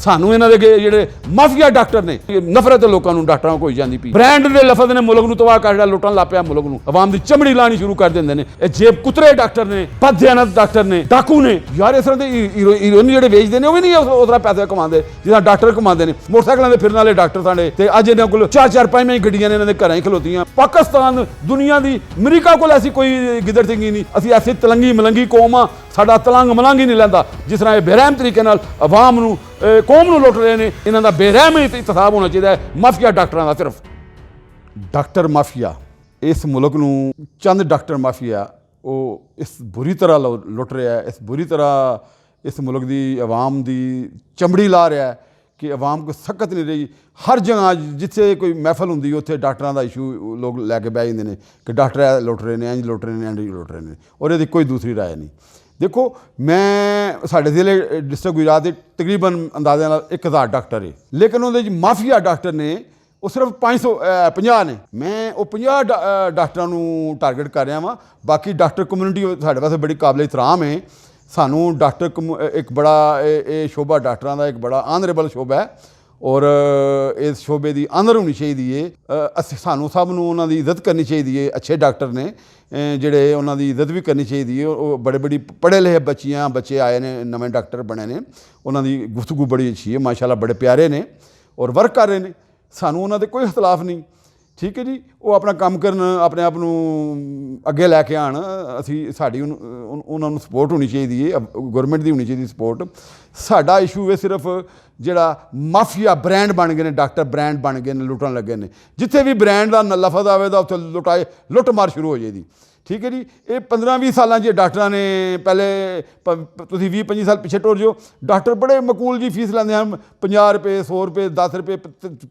ਸਾਨੂੰ ਇਹਨਾਂ ਦੇ ਜਿਹੜੇ ਮਾਫੀਆ ਡਾਕਟਰ ਨੇ, ਨਫਰਤ ਲੋਕਾਂ ਨੂੰ ਡਾਕਟਰਾਂ ਕੋਈ ਜਾਂਦੀ ਪਈ। ਬ੍ਰਾਂਡ ਦੇ ਲਫ਼ਜ਼ ਨੇ ਮੁਲਕ ਨੂੰ ਤਬਾਹ ਕਰ ਜਿਹੜਾ ਲੁੱਟਣ ਲੱਗ ਪਿਆ ਮੁਲਕ ਨੂੰ, ਆਵਾਮ ਦੀ ਚਮੜੀ ਲਾਣੀ ਸ਼ੁਰੂ ਕਰ ਦਿੰਦੇ ਨੇ। ਇਹ ਜੇਬ ਕੁਤਰੇ ਡਾਕਟਰ ਨੇ, ਬਦਦਿਆਨਤ ਡਾਕਟਰ ਨੇ, ਡਾਕੂ ਨੇ। ਯਾਰ ਇਸ ਤਰ੍ਹਾਂ ਦੇ ਹੀਰੋਇਨ ਜਿਹੜੇ ਵੇਚਦੇ ਨੇ ਉਹ ਵੀ ਨਹੀਂ ਉਸ ਤਰ੍ਹਾਂ ਪੈਸੇ ਕਮਾਉਂਦੇ ਜਿੱਦਾਂ ਡਾਕਟਰ ਕਮਾਉਂਦੇ ਨੇ। ਮੋਟਰਸਾਈਕਲਾਂ ਦੇ ਫਿਰਨ ਵਾਲੇ ਡਾਕਟਰ ਸਾਡੇ ਤੇ ਅੱਜ ਇਹਨਾਂ ਕੋਲ 4-4 5 ਗੱਡੀਆਂ ਨੇ ਇਹਨਾਂ ਦੇ ਘਰਾਂ ਹੀ ਖਲੋਤੀਆਂ। ਪਾਕਿਸਤਾਨ ਦੁਨੀਆ ਦੀ ਅਮਰੀਕਾ ਕੋਲ ਐਸੀ ਕੋਈ ਗਿੱਦੜ ਸਿੰਘੀ ਨਹੀਂ। ਅਸੀਂ ਐਸੀ ਤਲੰਗੀ ਮਲੰਗੀ ਕੌਮ ਆ, ਸਾਡਾ ਤਲੰਗ ਮਲੰਗ ਹੀ ਨਹੀਂ ਲੈਂਦਾ ਜਿਸ ਤਰ੍ਹਾਂ ਇਹ ਬੇਰਹਿਮ ਤਰੀਕੇ ਨਾਲ ਆਵਾਮ ਨੂੰ ਕੌਮ ਨੂੰ ਲੁੱਟ ਰਹੇ ਨੇ। ਇਹਨਾਂ ਦਾ ਬੇਰਹਿਮ ਇਹਤਸਾਬ ਹੋਣਾ ਚਾਹੀਦਾ ਹੈ ਮਾਫੀਆ ਡਾਕਟਰਾਂ ਦਾ। ਸਿਰਫ ਡਾਕਟਰ ਮਾਫੀਆ ਇਸ ਮੁਲਕ ਨੂੰ, ਚੰਦ ਡਾਕਟਰ ਮਾਫੀਆ ਉਹ ਇਸ ਬੁਰੀ ਤਰ੍ਹਾਂ ਲੁੱਟ ਰਿਹਾ ਹੈ, ਇਸ ਬੁਰੀ ਤਰ੍ਹਾਂ ਇਸ ਮੁਲਕ ਦੀ ਆਵਾਮ ਦੀ ਚਮੜੀ ਲਾ ਰਿਹਾ ਹੈ ਕਿ ਆਵਾਮ ਕੋਈ ਸਖਤ ਨਹੀਂ ਰਹੀ। ਹਰ ਜਗ੍ਹਾ ਜਿੱਥੇ ਕੋਈ ਮਹਿਫਲ ਹੁੰਦੀ ਉੱਥੇ ਡਾਕਟਰਾਂ ਦਾ ਇਸ਼ੂ ਲੋਕ ਲੈ ਕੇ ਬਹਿ ਜਾਂਦੇ ਨੇ ਕਿ ਡਾਕਟਰ ਇਹ ਲੁੱਟ ਰਹੇ ਨੇ, ਇੰਝ ਲੁੱਟ ਰਹੇ ਨੇ, ਇੰਝ ਲੁੱਟ ਰਹੇ ਨੇ, ਔਰ ਇਹਦੀ ਕੋਈ ਦੂਸਰੀ ਰਾਏ ਨਹੀਂ। ਦੇਖੋ ਮੈਂ ਸਾਡੇ ਜ਼ਿਲ੍ਹੇ ਡਿਸਟ੍ਰਿਕਟ ਗੁਜਰਾਤ ਦੇ ਤਕਰੀਬਨ ਅੰਦਾਜ਼ੇ ਨਾਲ 1000 ਡਾਕਟਰ ਹੈ, ਲੇਕਿਨ ਉਹਦੇ 'ਚ ਮਾਫੀਆ ਡਾਕਟਰ ਨੇ ਉਹ ਸਿਰਫ 550 ਨੇ। ਮੈਂ ਉਹ 50 ਡਾਕਟਰਾਂ ਨੂੰ ਟਾਰਗੇਟ ਕਰ ਰਿਹਾ ਵਾਂ। ਬਾਕੀ ਡਾਕਟਰ ਕਮਿਊਨਿਟੀ ਸਾਡੇ ਵਾਸਤੇ ਬੜੀ ਕਾਬਲੇ ਇਤਰਾਮ ਹੈ। ਸਾਨੂੰ ਡਾਕਟਰ ਇੱਕ ਬੜਾ ਇਹ ਸ਼ੋਭਾ ਡਾਕਟਰਾਂ ਦਾ ਇੱਕ ਬੜਾ ਆਨਰੇਬਲ ਸ਼ੋਭਾ ਹੈ ਔਰ ਇਸ ਸ਼ੋਭੇ ਦੀ ਆਨਰ ਹੋਣੀ ਚਾਹੀਦੀ ਹੈ। ਅਸੀਂ ਸਾਨੂੰ ਸਭ ਨੂੰ ਉਹਨਾਂ ਦੀ ਇੱਜ਼ਤ ਕਰਨੀ ਚਾਹੀਦੀ ਹੈ। ਅੱਛੇ ਡਾਕਟਰ ਨੇ ਜਿਹੜੇ, ਉਹਨਾਂ ਦੀ ਇੱਜ਼ਤ ਵੀ ਕਰਨੀ ਚਾਹੀਦੀ ਹੈ। ਉਹ ਬੜੀ ਪੜ੍ਹੇ ਲਿਖੇ ਬੱਚੇ ਆਏ ਨੇ, ਨਵੇਂ ਡਾਕਟਰ ਬਣੇ ਨੇ, ਉਹਨਾਂ ਦੀ ਗੁਫ਼ਤਗੂ ਬੜੀ ਅੱਛੀ ਹੈ ਮਾਸ਼ਾਅੱਲਾ, ਬੜੇ ਪਿਆਰੇ ਨੇ ਔਰ ਵਰਕ ਕਰ ਰਹੇ ਨੇ। ਸਾਨੂੰ ਉਹਨਾਂ ਦੇ ਕੋਈ ਇਖਤਲਾਫ ਨਹੀਂ, ਠੀਕ ਹੈ ਜੀ। ਉਹ ਆਪਣਾ ਕੰਮ ਕਰਨ, ਆਪਣੇ ਆਪ ਨੂੰ ਅੱਗੇ ਲੈ ਕੇ ਆਉਣ। ਅਸੀਂ ਸਾਡੀ ਉਹਨਾਂ ਨੂੰ ਸਪੋਰਟ ਹੋਣੀ ਚਾਹੀਦੀ ਹੈ, ਗੌਰਮੈਂਟ ਦੀ ਹੋਣੀ ਚਾਹੀਦੀ ਸਪੋਰਟ। ਸਾਡਾ ਇਸ਼ੂ ਹੈ ਸਿਰਫ ਜਿਹੜਾ ਮਾਫੀਆ ਬ੍ਰਾਂਡ ਬਣ ਗਏ ਨੇ, ਡਾਕਟਰ ਬ੍ਰਾਂਡ ਬਣ ਗਏ ਨੇ, ਲੁੱਟਣ ਲੱਗੇ ਨੇ। ਜਿੱਥੇ ਵੀ ਬ੍ਰਾਂਡ ਦਾ ਲਫ਼ਜ਼ ਆਵੇ ਤਾਂ ਉੱਥੇ ਲੁੱਟ ਮਾਰ ਸ਼ੁਰੂ ਹੋ ਜਾਏਗੀ, ਠੀਕ ਹੈ ਜੀ। ਇਹ 15-20 ਸਾਲਾਂ 'ਚ ਡਾਕਟਰਾਂ ਨੇ, ਪਹਿਲੇ ਤੁਸੀਂ 20-25 ਸਾਲ ਪਿੱਛੇ ਟੁਰ ਜਾਓ, ਡਾਕਟਰ ਬੜੇ ਮਕੂਲ ਜੀ ਫੀਸ ਲੈਂਦੇ ਹਨ। 50 ਰੁਪਏ, 100 ਰੁਪਏ, 10 ਰੁਪਏ,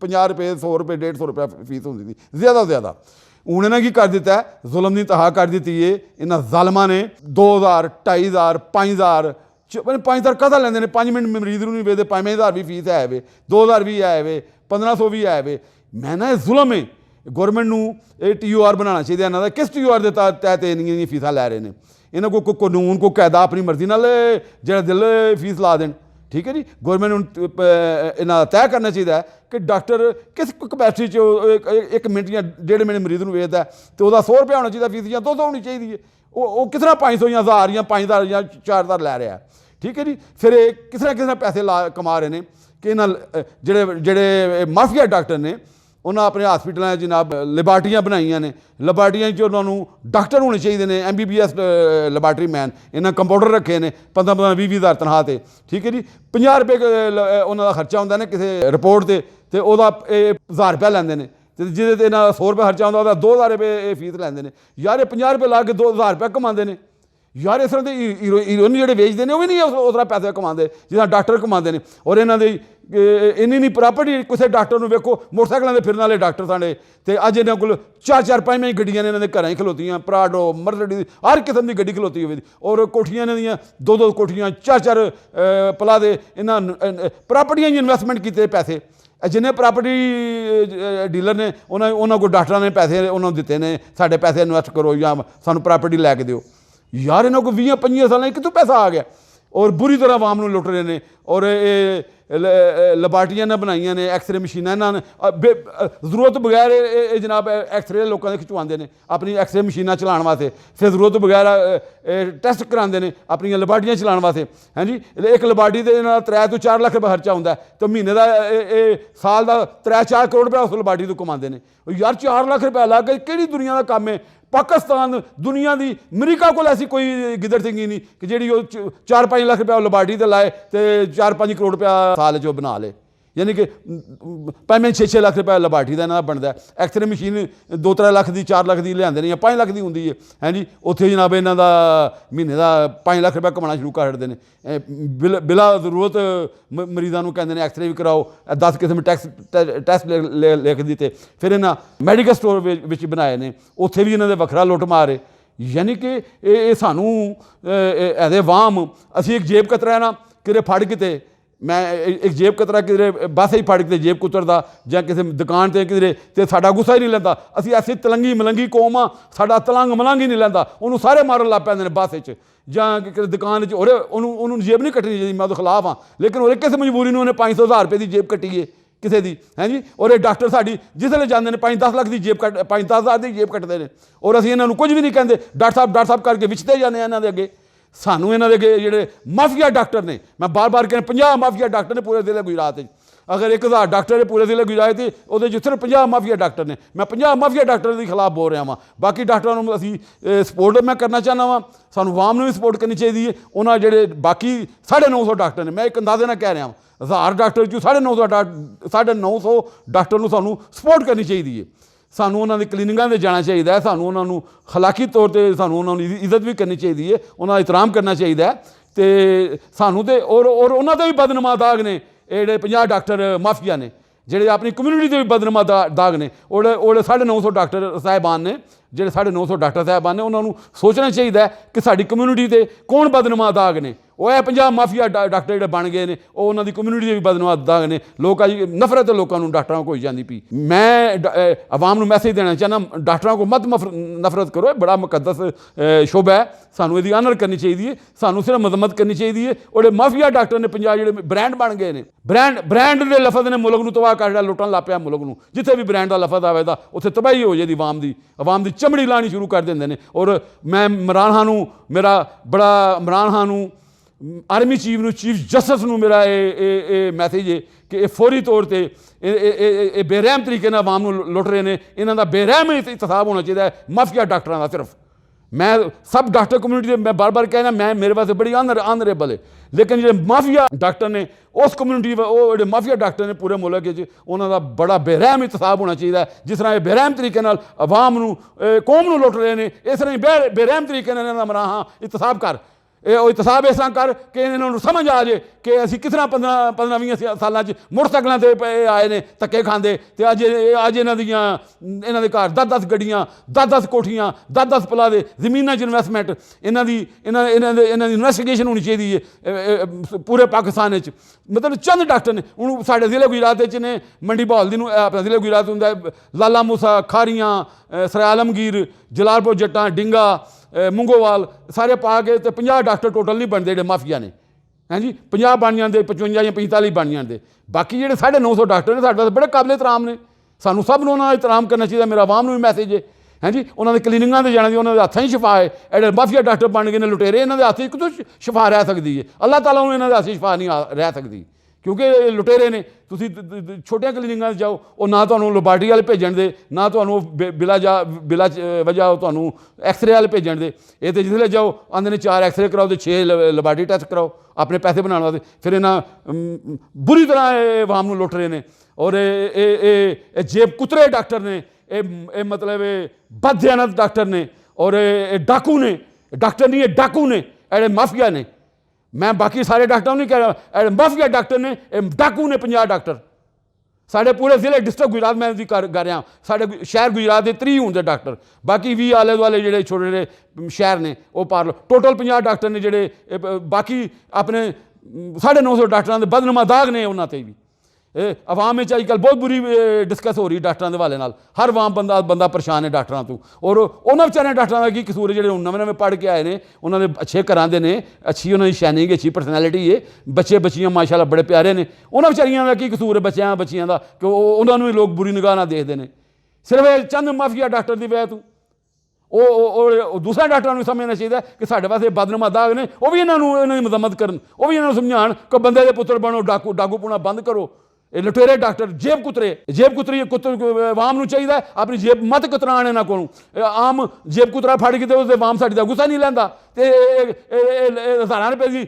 50 ਰੁਪਏ, 100 ਰੁਪਏ, 150 ਰੁਪਏ ਫੀਸ ਹੁੰਦੀ ਸੀ, ਜ਼ਿਆਦਾ ਤੋਂ ਜ਼ਿਆਦਾ। ਹੁਣ ਇਹਨਾਂ ਕੀ ਕਰ ਦਿੱਤਾ ਹੈ, ਜ਼ੁਲਮ ਦੀ ਇੰਤਹਾ ਕਰ ਦਿੱਤੀ ਹੈ ਇਹਨਾਂ ਜ਼ਾਲਮਾਂ ਨੇ। 2000, 2500, 5000 5000 ਕਾਹਦਾ ਲੈਂਦੇ ਨੇ? 5 ਮਿੰਟ ਮਰੀਜ਼ ਨੂੰ ਨਹੀਂ ਵੇਚਦੇ। 5000 ਵੀ ਫੀਸ ਹੈ ਵੇ, 2000 ਵੀ ਹੈ ਵੇ, 1500 ਵੀ ਹੈ ਵੇ। ਮੈਂ ਨਾ ਇਹ ਜ਼ੁਲਮ ਹੈ। ਗੌਰਮੈਂਟ ਨੂੰ ਇਹ TOR ਬਣਾਉਣਾ ਚਾਹੀਦਾ ਇਹਨਾਂ ਦਾ। ਕਿਸ TOR ਦੇ ਤਹਿਤ ਇੰਨੀਆਂ ਫੀਸਾਂ ਲੈ ਰਹੇ ਨੇ? ਇਹਨਾਂ ਕੋਲ ਕੋਈ ਕਾਨੂੰਨ, ਕੋਈ ਕਾਇਦਾ ਆਪਣੀ ਮਰਜ਼ੀ ਨਾਲ ਜਿਹੜਾ ਦਿਲ ਫੀਸ ਲਾ ਦੇਣ, ਠੀਕ ਹੈ ਜੀ। ਗੌਰਮੈਂਟ ਨੂੰ ਇਹਨਾਂ ਦਾ ਤੈਅ ਕਰਨਾ ਚਾਹੀਦਾ ਹੈ ਕਿ ਡਾਕਟਰ ਕਿਸ ਕਪੈਸਿਟੀ 'ਚ 1 ਮਿੰਟ ਜਾਂ 1.5 ਮਿੰਟ ਮਰੀਜ਼ ਨੂੰ ਵੇਚਦਾ ਅਤੇ ਉਹਦਾ 100 ਰੁਪਇਆ ਹੋਣਾ ਚਾਹੀਦਾ ਫੀਸ, ਜਾਂ 200 ਹੋਣੀ ਚਾਹੀਦੀ ਹੈ। ਉਹ ਕਿਸ ਤਰ੍ਹਾਂ 500 ਜਾਂ 1000 ਜਾਂ 5000 ਜਾਂ 4000 ਲੈ ਰਿਹਾ, ਠੀਕ ਹੈ ਜੀ। ਫਿਰ ਇਹ ਕਿਸ ਤਰ੍ਹਾਂ ਪੈਸੇ ਕਮਾ ਰਹੇ ਨੇ ਕਿ ਇਹਨਾਂ ਜਿਹੜੇ ਮਾਫੀਆ ਡਾਕਟਰ ਨੇ, ਉਹਨਾਂ ਆਪਣੇ ਹਸਪੀਟਲਾਂ 'ਚ ਜਨਾਬ ਲੈਬਾਰਟਰੀਆਂ ਬਣਾਈਆਂ ਨੇ। ਲੈਬਾਰਟਰੀਆਂ 'ਚ ਉਹਨਾਂ ਨੂੰ ਡਾਕਟਰ ਹੋਣੇ ਚਾਹੀਦੇ ਨੇ, MBBS ਲੈਬਾਰਟਰੀ ਮੈਨ। ਇਹਨਾਂ ਕੰਪਾਊਂਡਰ ਰੱਖੇ ਨੇ 15-15, 20-20 ਤਨਖਾਹ 'ਤੇ, ਠੀਕ ਹੈ ਜੀ। 50 ਰੁਪਏ ਉਹਨਾਂ ਦਾ ਖਰਚਾ ਹੁੰਦਾ ਨੇ ਕਿਸੇ ਰਿਪੋਰਟ 'ਤੇ, ਅਤੇ ਉਹਦਾ 1000 ਰੁਪਇਆ ਲੈਂਦੇ ਨੇ। ਅਤੇ ਜਿਹਦੇ 'ਤੇ ਇਹਨਾਂ 100 ਰੁਪਏ ਖਰਚਾ ਹੁੰਦਾ ਉਹਦਾ 2000 ਰੁਪਏ ਫੀਸ ਲੈਂਦੇ ਨੇ। ਯਾਰ ਇਹ 50 ਰੁਪਏ ਲਾ ਕੇ 2000 ਰੁਪਇਆ ਕਮਾਉਂਦੇ ਨੇ। ਯਾਰ ਇਸ ਤਰ੍ਹਾਂ ਦੇ ਹੀਰੋਇਨ ਜਿਹੜੇ ਵੇਚਦੇ ਨੇ ਉਹ ਵੀ ਨਹੀਂ ਉਸ ਤਰ੍ਹਾਂ ਪੈਸੇ ਕਮਾਉਂਦੇ ਜਿੱਦਾਂ ਡਾਕਟਰ ਕਮਾਉਂਦੇ ਨੇ। ਔਰ ਇਹਨਾਂ ਦੀ ਇੰਨੀ ਪ੍ਰਾਪਰਟੀ, ਕਿਸੇ ਡਾਕਟਰ ਨੂੰ ਵੇਖੋ ਮੋਟਰਸਾਈਕਲਾਂ ਦੇ ਫਿਰਨ ਵਾਲੇ ਡਾਕਟਰ ਸਾਡੇ, ਅਤੇ ਅੱਜ ਇਹਨਾਂ ਕੋਲ 4-4 5 ਗੱਡੀਆਂ ਨੇ ਇਹਨਾਂ ਦੇ ਘਰਾਂ ਹੀ ਖਲੋਤੀਆਂ। ਪ੍ਰਾਡੋ, ਮਰਸਡੀਜ਼, ਹਰ ਕਿਸਮ ਦੀ ਗੱਡੀ ਖਲੋਤੀ ਹੋਵੇ, ਔਰ ਕੋਠੀਆਂ ਇਹਨਾਂ ਦੀਆਂ 2-2 ਕੋਠੀਆਂ, 4-4 ਪਲਾ ਦੇ। ਇਹਨਾਂ ਪ੍ਰਾਪਰਟੀਆਂ 'ਚ ਇਨਵੈਸਟਮੈਂਟ ਕੀਤੇ ਪੈਸੇ। ਜਿੰਨੇ ਪ੍ਰਾਪਰਟੀ ਡੀਲਰ ਨੇ ਉਹਨਾਂ ਕੋਲ ਡਾਕਟਰਾਂ ਨੇ ਪੈਸੇ ਉਹਨਾਂ ਨੂੰ ਦਿੱਤੇ ਨੇ, ਸਾਡੇ ਪੈਸੇ ਇਨਵੈਸਟ ਕਰੋ ਜਾਂ ਸਾਨੂੰ ਪ੍ਰਾਪਰਟੀ ਲੈ ਕੇ ਦਿਓ। ਯਾਰ ਇਹਨਾਂ ਕੋਲ 20-25 ਸਾਲਾਂ 'ਚ ਕਿੱਥੋਂ ਪੈਸਾ ਆ ਗਿਆ? ਔਰ ਬੁਰੀ ਤਰ੍ਹਾਂ ਆਵਾਮ ਨੂੰ ਲੁੱਟ ਰਹੇ ਨੇ। ਔਰ ਇਹ ਲੈਬਾਰਟਰੀਆਂ ਇਹਨਾਂ ਬਣਾਈਆਂ ਨੇ, ਐਕਸਰੇ ਮਸ਼ੀਨਾਂ ਇਹਨਾਂ ਨੇ ਜ਼ਰੂਰਤ ਬਗੈਰ ਇਹ ਜਨਾਬ ਐਕਸਰੇ ਲੋਕਾਂ ਦੇ ਖਿਚਵਾਉਂਦੇ ਨੇ ਆਪਣੀ ਐਕਸਰੇ ਮਸ਼ੀਨਾਂ ਚਲਾਉਣ ਵਾਸਤੇ। ਫਿਰ ਜ਼ਰੂਰਤ ਬਗੈਰ ਟੈਸਟ ਕਰਾਉਂਦੇ ਨੇ ਆਪਣੀਆਂ ਲੈਬਾਰਟਰੀਆਂ ਚਲਾਉਣ ਵਾਸਤੇ, ਹਾਂਜੀ। ਇੱਕ ਲੈਬਾਰਟਰੀ 'ਤੇ ਇਹਨਾਂ ਦਾ 3 ਤੋਂ 4 ਲੱਖ ਰੁਪਏ ਖਰਚਾ ਹੁੰਦਾ ਅਤੇ ਮਹੀਨੇ ਦਾ ਇਹ ਸਾਲ ਦਾ 3-4 ਕਰੋੜ ਰੁਪਏ ਉਸ ਲੈਬਾਰਟਰੀ ਤੋਂ ਕਮਾਉਂਦੇ ਨੇ। ਯਾਰ 4 ਲੱਖ ਰੁਪਏ ਲਾ ਕੇ ਕਿਹੜੀ ਦੁਨੀਆ ਦਾ ਕੰਮ ਹੈ? ਪਾਕਿਸਤਾਨ ਦੁਨੀਆ ਦੀ ਅਮਰੀਕਾ ਕੋਲ ਐਸੀ ਕੋਈ ਗਿੱਦੜ ਸਿੰਘੀ ਨਹੀਂ ਕਿ ਜਿਹੜੀ ਉਹ 4-5 ਲੱਖ ਰੁਪਇਆ ਲੈਬਾਰਟਰੀ 'ਤੇ ਲਾਏ ਅਤੇ 4-5 ਕਰੋੜ ਰੁਪਇਆ ਸਾਲ 'ਚ ਉਹ ਬਣਾ ਲਏ। ਯਾਨੀ ਕਿ 5-6 ਲੱਖ ਰੁਪਇਆ ਲੈਬਾਰਟਰੀ ਦਾ ਇਹਨਾਂ ਦਾ ਬਣਦਾ। ਐਕਸਰੇ ਮਸ਼ੀਨ 2-3 ਲੱਖ ਦੀ, 4 ਲੱਖ ਦੀ ਲਿਆਉਂਦੇ ਨੇ ਜਾਂ 5 ਲੱਖ ਦੀ ਹੁੰਦੀ ਹੈ, ਹਾਂਜੀ। ਉੱਥੇ ਜਨਾਬ ਇਹਨਾਂ ਦਾ ਮਹੀਨੇ ਦਾ 5 ਲੱਖ ਰੁਪਇਆ ਕਮਾਉਣਾ ਸ਼ੁਰੂ ਕਰ ਛੱਡਦੇ ਨੇ। ਬਿਲਾ ਜ਼ਰੂਰਤ ਮਰੀਜ਼ਾਂ ਨੂੰ ਕਹਿੰਦੇ ਨੇ ਐਕਸਰੇ ਵੀ ਕਰਾਓ, 10 ਕਿਸਮ ਟੈਸਟ ਲਿਖ ਦਿੱਤੇ। ਫਿਰ ਇਹਨਾਂ ਮੈਡੀਕਲ ਸਟੋਰ ਵਿੱਚ ਬਣਾਏ ਨੇ, ਉੱਥੇ ਵੀ ਇਹਨਾਂ ਦੇ ਵੱਖਰਾ ਲੁੱਟ ਮਾਰੇ। ਯਾਨੀ ਕਿ ਇਹ ਸਾਨੂੰ ਐਜ਼ ਏ ਆਵਾਮ, ਅਸੀਂ ਇੱਕ ਜੇਬ ਕਤਰਾ ਨਾ ਕਿਤੇ ਫੜ ਕਿਤੇ मैं एक जेब कतरा किधरे बस ही फड़ के जेब कुतरदा जां किसी दुकान ते किधरे ते साडा गुस्सा ही नहीं लैंदा। असीं ऐसी तलंगी मलंगी कौम आ, साडा तलंग मलंग ही नहीं लैंदा, उन्होंने सारे मारन लग पैंदे ने बस च जां किसी दुकान च। उन्होंने जेब नहीं कट्टनी चाहिए, मैं तो खिलाफ हाँ, लेकिन वो किस मजबूरी ने उन्हें 500,000 रुपये की जेब कट्टी है किसी की, है जी। और ये डॉक्टर साडी जिसले जाते हैं 5-10 लाख की जेब 5-10 हज़ार की जेब कट्टते हैं, और असीं इन्हों कुछ भी नहीं कहते, डॉक्टर साहब करके विचते जाने इन्हों के अगे। सानू इन्हों के अगे ਜਿਹੜੇ माफिया डॉक्टर ने, मैं बार-बार कहना 50 माफिया डॉक्टर ने पूरे जिले गुजरात। अगर 1000 डॉक्टर है पूरे जिले गुजरात तो वो सिर्फ 50 माफिया डॉक्टर ने। मैं 50 माफिया डॉक्टर के खिलाफ बोल रहा हाँ। बाकी डॉक्टरों को असी सपोर्ट मैं करना चाहना वा, सानू आवाम ने भी सपोर्ट करनी चाहिए। उन्होंने ਜਿਹੜੇ बाकी 950 डॉक्टर ने, मैं एक अंदाजे ਨਾਲ कह रहा हूँ 1000 डॉक्टर चो 950 डॉक्टर को सानू सपोर्ट करनी चाहिए। सानू उन्होंने क्लीनिंगां ते जाना चाहिए, सानू उन्होंने खलाकी तौर पर सानू उन्होंने इज्जत भी करनी चाहिए, उन्होंने एहतराम करना चाहिए। तो सानू तो और उन्होंने भी बदनमा दाग ने ये 50 डॉक्टर माफिया ने, ਜਿਹੜੇ अपनी कम्यूनिटी के भी बदनमा दाग ने। और 950 डॉक्टर साहिबान ने, ਜਿਹੜੇ 950 डॉक्टर साहिबान ने, उन्होंने सोचना चाहिए कि साड़ी कम्यूनिटी के कौन बदनमा दाग ने। वो 50 माफिया डॉक्टर जो बन गए हैं वो उन्होंने कम्यूनिटी के भी बदनमा दाग ने। लोग अज नफरत लोगों को डॉक्टरों को होई जाती पी। मैं आवाम को मैसेज देना चाहना, डॉक्टरों को मत नफरत करो, बड़ा मुकद्दस शोबा है, सानू इसकी आनर करनी चाहिए, सानू सिर्फ मजम्मत करनी चाहिए। और माफिया डॉक्टर ने 50 जो ब्रांड बन गए हैं, ब्रांड के लफज ने मुल्क को तबाह कर लुटन लग पिया मुल्क को। जिथे भी ब्रांड का लफज आएगा उत्थे तबाही हो जाएगी, आवाम की चमड़ी लानी शुरू कर देंगे ने। और मैं इमरान खान मेरा बड़ा Imran Khan army chief justice मेरा ये मैसेज है कि ये फौरी तौर पर बेरहम तरीके आवाम लुट रहे हैं, इन्हों का बेरहम एहतसाब होना चाहिए माफिया डॉक्टरों का। सिर्फ मैं सब डॉक्टर कम्यूनिटी मैं बार-बार कहना, मैं मेरे वास्ते बड़ी ऑनरेबल है, लेकिन जो माफिया डॉक्टर ने उस कम्यूनिटी वो जो माफिया डॉक्टर ने पूरे मुल्क उन्होंने बड़ा बेरहम एहतसाब होना चाहिए। जिस तरह ये बेरहम तरीके आवाम कौम को लुट रहे हैं, इस तरह बेरहम तरीके इन्होंने मरा हाँ एहतसाब कर एहतसाब इस तरह कर कि इन्होंने समझ आ जाए कि असी किस तरह 15-20 सालों मोटरसाइकिलों से आए ने धक्के खाते, तो अज इन्हों के घर 10-10 गड्डियाँ 10-10 कोठियाँ 10-10 प्लाजे जमीनों इन्वेस्टमेंट। इन्हों की इन्वेस्टिगेशन होनी चाहिए पूरे पाकिस्तान। मतलब चंद डॉक्टर ने हूँ साढ़े जिले गुजरात ने मंडी बहाल दी अपना जिले गुजरात होंगे लाला मूसा, खारियाँ, सराय आलमगीर, जलालपुर जट्टां, डिंगा, मुंगोवाल सारे पा के तो 50 डॉक्टर टोटल नहीं बनते जो माफिया ने, हैं जी। 50 बन जाते, 55 या 45 बन जाते। बाकी जो 950 डॉक्टर ने साढ़े बड़े काबिल एहतराम ने, सानू सब उन्होंने एहतराम करना चाहिए। मेरा आवाम को भी मैसेज है, हैं जी। उन्होंने क्लीनिंगां ते जाना, उन्होंने हत्थों ही शफा है। एडे माफिया डॉक्टर बन गए ने लुटेरे, इन्होंने हत्थ कितों शफा रह सकती है? अल्लाह ताला उन्होंने इन्होंने हत्थ शफा नहीं रह सकती, क्योंकि लुटेरे ने। तुसी छोटिया क्लीनिंगां जाओ, वो ना तो लैबार्टरी वाले भेजन दे, ना तो बिला वजह तो एक्सरे वाले भेजन दे। ये तो जिसले जाओ आंदे ने 4 एक्सरे कराओ तो 6 लैबार्टरी टेस्ट कराओ अपने पैसे बनाने वास्ते। फिर इन्हें बुरी तरह आवाम को लुट रहे हैं। और ये जेब कुतरे डॉक्टर ने, ये मतलब बददियानत डॉक्टर ने, और डाकू ने, डॉक्टर नहीं है डाकू ने, एडे माफिया ने। मैं बाकी सारे डॉक्टरों नहीं कह रहा, माफिया डॉक्टर ने, डाकू ने 50 डॉक्टर साढ़े पूरे जिले डिस्ट्रिक्ट गुजरात में भी कर रहा। साढ़े शहर गुजरात के 3 होंगे डॉक्टर, बाकी 20 आले दुआले जो छोटे छोटे शहर ने वो पार लो। टोटल 50 डॉक्टर ने जोड़े बाकी अपने 950 डॉक्टरों के बदनमा दाग ने उन्होंने भी। आवाम में अजकल बहुत बुरी डिस्कस हो रही डॉक्टरों के हवाले नाल। हर आवाम बंदा परेशान है डॉक्टरों तो। और उन्होंने बेचारे डॉक्टरों का की कसूर है जो नवे पढ़ के आए हैं, उन्होंने अच्छे घरां दे ने, अच्छी उन्होंने शाइनिंग, अच्छी पर्सनैलिटी है, बच्चे बच्चियां माशाल्लाह बड़े प्यारे ने। उन्होंने बेचारियों का की कसूर है बच्चियां का कि उन्होंने भी लोग बुरी निगाह नाल देखते हैं। सिर्फ चंद माफिया डॉक्टर की वजह तो दूसरे डॉक्टरों को समझना चाहिए कि साढ़े पास बदनमा दाग ने, वो भी इन्होंने मजम्मत करन, वो भी इन्होंने समझाण कि बंदे के पुत्र बनो, डाकू पुना बंद करो। लुटेरे डॉक्टर जेब कुतरी आवाम को चाहिए अपनी जेब मत कतराने ना को। आम जेब कुतरा फड़ के तो आवाम साड़ी का गुस्सा नहीं लैंदा। तो 1000 रुपये की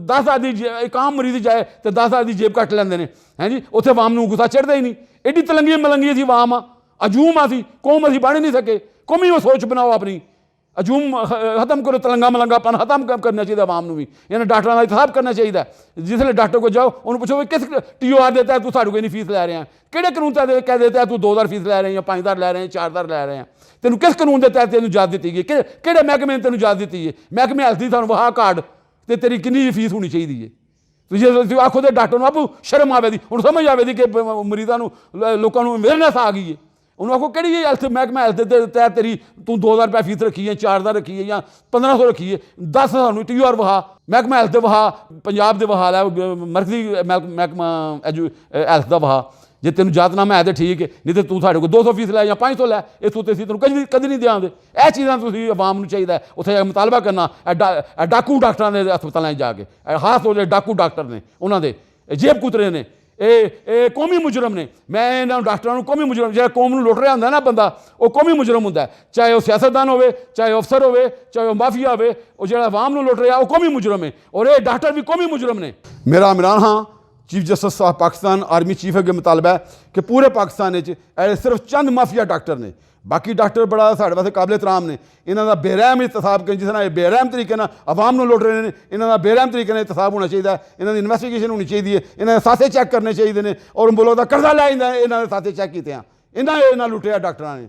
10 आदमी एक आम मरीज जाए तो 10 आदमी जेब कट लेंदे ने, हैं जी। उत्थे आवाम को गुस्सा चढ़ता ही नहीं। एडी तलंगी मलंगी असी आवाम आ, अजूम असी कौम असी बन नहीं सके। कौमी वो सोच बनाओ अपनी, अजूम खत्म करो, तलंगा मलंगापन खत्म करना चाहिए आवाम को भी। इन्हें डॉक्टरों का एहतसाब करना चाहिए। जिसले डॉक्टर को जाओ उन्होंने पूछो किस TOR देता है तू साढ़े कोई नहीं फीस लै रहे हैं, किहड़े कानून तहत कह देता है तू 2000 फीस लै रहे हैं या 5000 लै रहे हैं 4000 लै रहे हैं? तेन किस कानून के तहत तेन इजाजत दी गई? किहड़े महकमे ने तेन इजाजत दी है? महकमे हैल्थ की सानू वहा कार्ड तो तेरी कितनी फीस होनी चाहिए है? ਤੁਸੀਂ ਆਖੋ ਤੇ ਡਾਕਟਰ ਨੂੰ ਆਪੂ ਸ਼ਰਮ ਆਵੇ ਦੀ, ਹੁਣ ਸਮਝ ਆਵੇ ਦੀ ਕਿ ਮਰੀਜ਼ਾਂ ਨੂੰ ਲੋਕਾਂ ਨੂੰ ਅਵੇਅਰਨੈਸ ਆ ਗਈ ਹੈ। ਉਹਨੂੰ ਆਖੋ ਕਿਹੜੀ ਹੈਲਥ ਮਹਿਕਮਾ ਹੈਲਥ ਦੇ ਤਹਿਤ ਤੇਰੀ ਤੂੰ 2000 ਰੁਪਏ ਫੀਸ ਰੱਖੀ ਹੈ, 4000 ਰੱਖੀ ਹੈ ਜਾਂ 1500 ਰੱਖੀ ਹੈ, ਦੱਸ ਸਾਨੂੰ TR ਵਹਾ, ਮਹਿਕਮਾ ਹੈਲਥ ਦੇ ਵਹਾ, ਪੰਜਾਬ ਦੇ ਵਹਾ ਲੈ, ਮਰਕਜ਼ੀ ਮਹਿਕਮਾ ਹੈਲਥ ਦਾ ਵਹਾ। ਜੇ ਤੈਨੂੰ ਜਾਤਨਾਮਾ ਹੈ ਤਾਂ ਠੀਕ ਹੈ, ਨਹੀਂ ਤਾਂ ਤੂੰ ਸਾਡੇ ਕੋਲ 200 ਫੀਸ ਲੈ ਜਾਂ 500 ਲੈ, ਇਸ ਉੱਤੇ ਅਸੀਂ ਤੈਨੂੰ ਕਦੀ ਨਹੀਂ ਦਿਆਂਗੇ। ਇਹ ਚੀਜ਼ਾਂ ਤੁਸੀਂ ਆਵਾਮ ਨੂੰ ਚਾਹੀਦਾ ਉੱਥੇ ਜਾ ਕੇ ਮੁਤਾਲਬਾ ਕਰਨਾ। ਡਾਕੂ ਡਾਕਟਰਾਂ ਦੇ ਹਸਪਤਾਲਾਂ 'ਚ ਜਾ ਕੇ, ਖਾਸ ਤੌਰ 'ਤੇ ਡਾਕੂ ਡਾਕਟਰ ਨੇ, ਉਹਨਾਂ ਦੇ ਜੇਬ ਕੁਤਰੇ ਨੇ, ਇਹ ਕੌਮੀ ਮੁਜਰਮ ਨੇ। ਮੈਂ ਇਹਨਾਂ ਨੂੰ ਡਾਕਟਰਾਂ ਨੂੰ ਕੌਮੀ ਮੁਜਰਮ, ਜਿਹੜਾ ਕੌਮ ਨੂੰ ਲੁੱਟ ਰਿਹਾ ਹੁੰਦਾ ਨਾ ਬੰਦਾ, ਉਹ ਕੌਮੀ ਮੁਜਰਮ ਹੁੰਦਾ, ਚਾਹੇ ਉਹ ਸਿਆਸਤਦਾਨ ਹੋਵੇ, ਚਾਹੇ ਅਫਸਰ ਹੋਵੇ, ਚਾਹੇ ਉਹ ਮਾਫੀਆ ਹੋਵੇ, ਉਹ ਜਿਹੜਾ ਆਵਾਮ ਨੂੰ ਲੁੱਟ ਰਿਹਾ ਉਹ ਕੌਮੀ ਮੁਜਰਮ ਹੈ, ਔਰ ਇਹ ਡਾਕਟਰ ਵੀ ਕੌਮੀ ਮੁਜਰਮ ਨੇ। ਮੇਰਾ ਇਮਰਾਨ ਹਾਂ चीफ जस्टिस साहब पाकिस्तान आर्मी चीफ अगे मुतालबा है कि पूरे पाकिस्तान सिर्फ चंद माफिया डॉक्टर ने, बाकी डॉक्टर बड़ा साढ़े वास्ते काबिल एहतराम ने। इन्हों का बेरहम एहतसाब करें, जिस तरह बेरहम तरीके आवाम को लुट रहे हैं, इन्हों का बेरहम तरीके एहतसाब होना चाहिए, इन्हों की इन्वेस्टिगेशन होनी चाहिए, इन्होंने साथे चैक करने चाहिए ने, और मुल्क का कर्जा लै इन्होंने साथे चैक किए हैं, इन्होंने लुटिया डॉक्टरों ने।